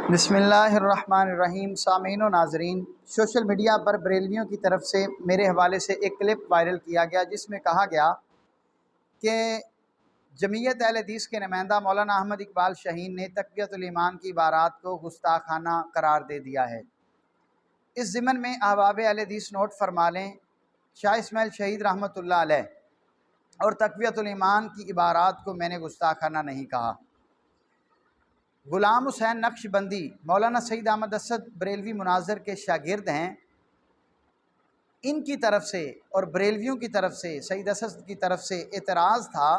बिस्मिल्लाहिर्रहमानिर्रहीम। सामीन व नाज़रीन, सोशल मीडिया पर बरेलवियों की तरफ से मेरे हवाले से एक क्लिप वायरल किया गया जिसमें कहा गया कि जमीयत अहले हदीस के नुमाइंदा मौलाना अहमद इकबाल शाहीन ने तक़वियतुल ईमान की इबारात को गुस्ताखाना करार दे दिया है। इस ज़िमन में अहबाब अहले हदीस नोट फरमा लें, शाह इस्माइल शहीद रहमतुल्लाह अलैह और तक़वियतुल ईमान की इबारात को मैंने गुस्ताखाना नहीं कहा। ग़ुलाम हुसैन नक्शबंदी मौलाना सईद अहमद असद बरेलवी मुनाज़र के शागिर्द हैं। इनकी तरफ से और बरेलवियों की तरफ से, सईद असद की तरफ से एतराज़ था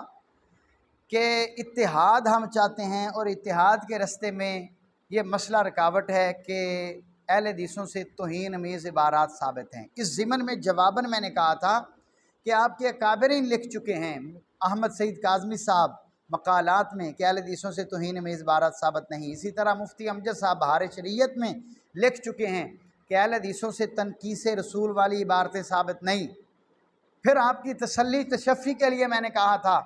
कि इत्तिहाद हम चाहते हैं और इत्तिहाद के रस्ते में ये मसला रुकावट है कि अहले हदीसों से तौहीन अमेज़ इबारात साबित हैं। इस ज़िमन में जवाबन मैंने कहा था कि आपके अकाबरीन लिख चुके हैं, अहमद सईद काज़मी साहब मकालात में, कि अहले हदीसों से तौहीन अमेज़ इबारात साबित नहीं। इसी तरह मुफ्ती अमजद साहब बहार शरीयत में लिख चुके हैं कि अहले हदीसों से तनकीस रसूल वाली इबारतें साबित नहीं। फिर आपकी तसल्ली तशफ़ी के लिए मैंने कहा था,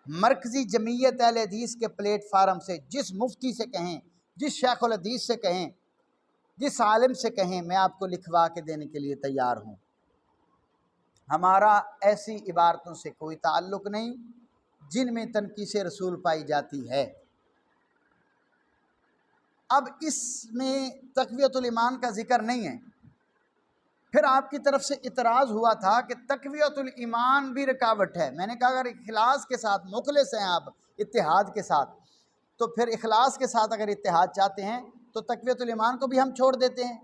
मरकज़ी जमीयत अहले हदीस के प्लेटफार्म से जिस मुफ्ती से कहें, जिस शेखुल हदीस से कहें, जिस आलिम से कहें, मैं आपको लिखवा के देने के लिए तैयार हूँ। हमारा ऐसी इबारतों से कोई ताल्लुक़ नहीं जिनमें तनकीस रसूल पाई जाती है। अब इसमें तक़वियतुल ईमान का ज़िक्र नहीं है। फिर आपकी तरफ से इतराज़ हुआ था कि तक़वियतुल ईमान भी रुकावट है। मैंने कहा अगर इखलास के साथ मुखलिस हैं आप इत्तिहाद के साथ, तो फिर इखलास के साथ अगर इत्तिहाद चाहते हैं तो तक़वियतुल ईमान को भी हम छोड़ देते हैं।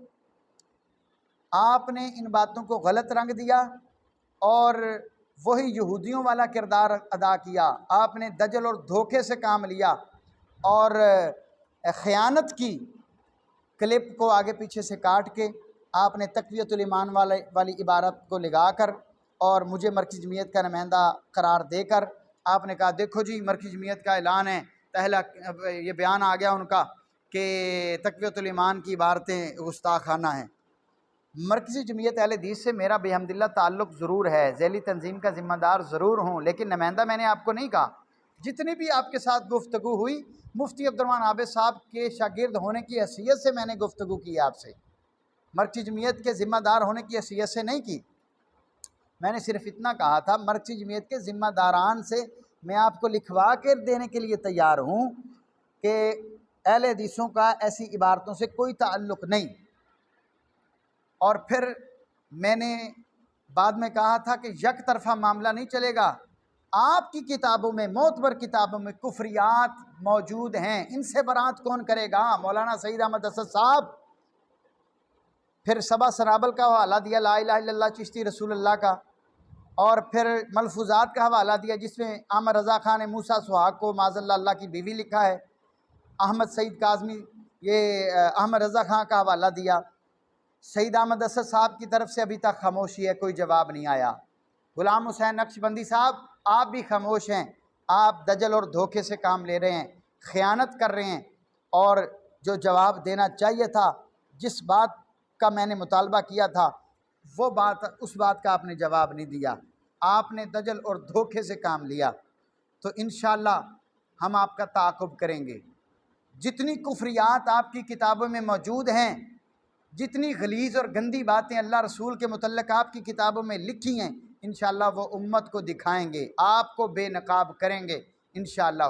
आपने इन बातों को गलत रंग दिया और वही यहूदियों वाला किरदार अदा किया। आपने दजल और धोखे से काम लिया और ख़यानत की। क्लिप को आगे पीछे से काट के आपने तक़वियतुल ईमान वाली इबारत को लगा कर और मुझे मरकज़ी जमीयत का नुमाइंदा करार देकर आपने कहा, देखो जी मरकज़ी जमीयत का ऐलान है, पहला ये बयान आ गया उनका कि तक़वियतुल ईमान की इबारतें गुस्ताखाना हैं। मरकज़ी जमीयत अहले हदीस से मेरा बेहमदिल्ला ताल्लुक़ ज़रूर है, ज़ैली तंजीम का ज़िम्मेदार ज़रूर हूँ, लेकिन नुमाइंदा मैंने आपको नहीं कहा। जितनी भी आपके साथ गुफ्तगू हुई, मुफ्ती अब्दुर्रहमान आबिद साहब के शागिर्द होने की हैसियत से मैंने गुफ्तगू की आपसे, मरकज़ी जमीयत के ज़िम्मेदार होने की हैसियत से नहीं की। मैंने सिर्फ इतना कहा था, मरकज़ी जमीयत के ज़िम्मेदारान से मैं आपको लिखवा के देने के लिए तैयार हूँ कि अहले हदीसों का ऐसी इबारतों से कोई ताल्लुक़ नहीं। और फिर मैंने बाद में कहा था कि यक तरफ़ा मामला नहीं चलेगा। आपकी किताबों में, मोतबर किताबों में कुफ्रियात मौजूद हैं, इनसे बरात कौन करेगा? मौलाना सईद अहमद असद साहब। फिर सबा सराबल का हवाला दिया, ला इलाहा इल्लल्लाह चिश्ती रसूलुल्लाह का, और फिर मलफूज़ात का हवाला दिया जिसमें अहमद रज़ा ख़ान ने मूसा सुहाग को माज़अल्लाह अल्लाह की बीवी लिखा है। अहमद सईद काज़मी ये अहमद रज़ा ख़ान का हवाला दिया। सईद अहमद असद साहब की तरफ से अभी तक खामोशी है, कोई जवाब नहीं आया। ग़ुलाम हुसैन नक्शबंदी साहब, आप भी खामोश हैं। आप दजल और धोखे से काम ले रहे हैं, ख़यानत कर रहे हैं, और जो जवाब देना चाहिए था, जिस बात का मैंने मुतालबा किया था, वो बात, उस बात का आपने जवाब नहीं दिया। आपने दजल और धोखे से काम लिया। तो इंशाअल्लाह हम आपका ताक़ुब करेंगे। जितनी कुफ्रियात आपकी किताबों में मौजूद हैं, जितनी गलीज़ और गंदी बातें अल्लाह रसूल के मुतल्लिक़ आपकी किताबों में लिखी हैं, इंशाअल्लाह वो उम्मत को दिखाएंगे, आपको बेनकाब करेंगे इंशाअल्लाह।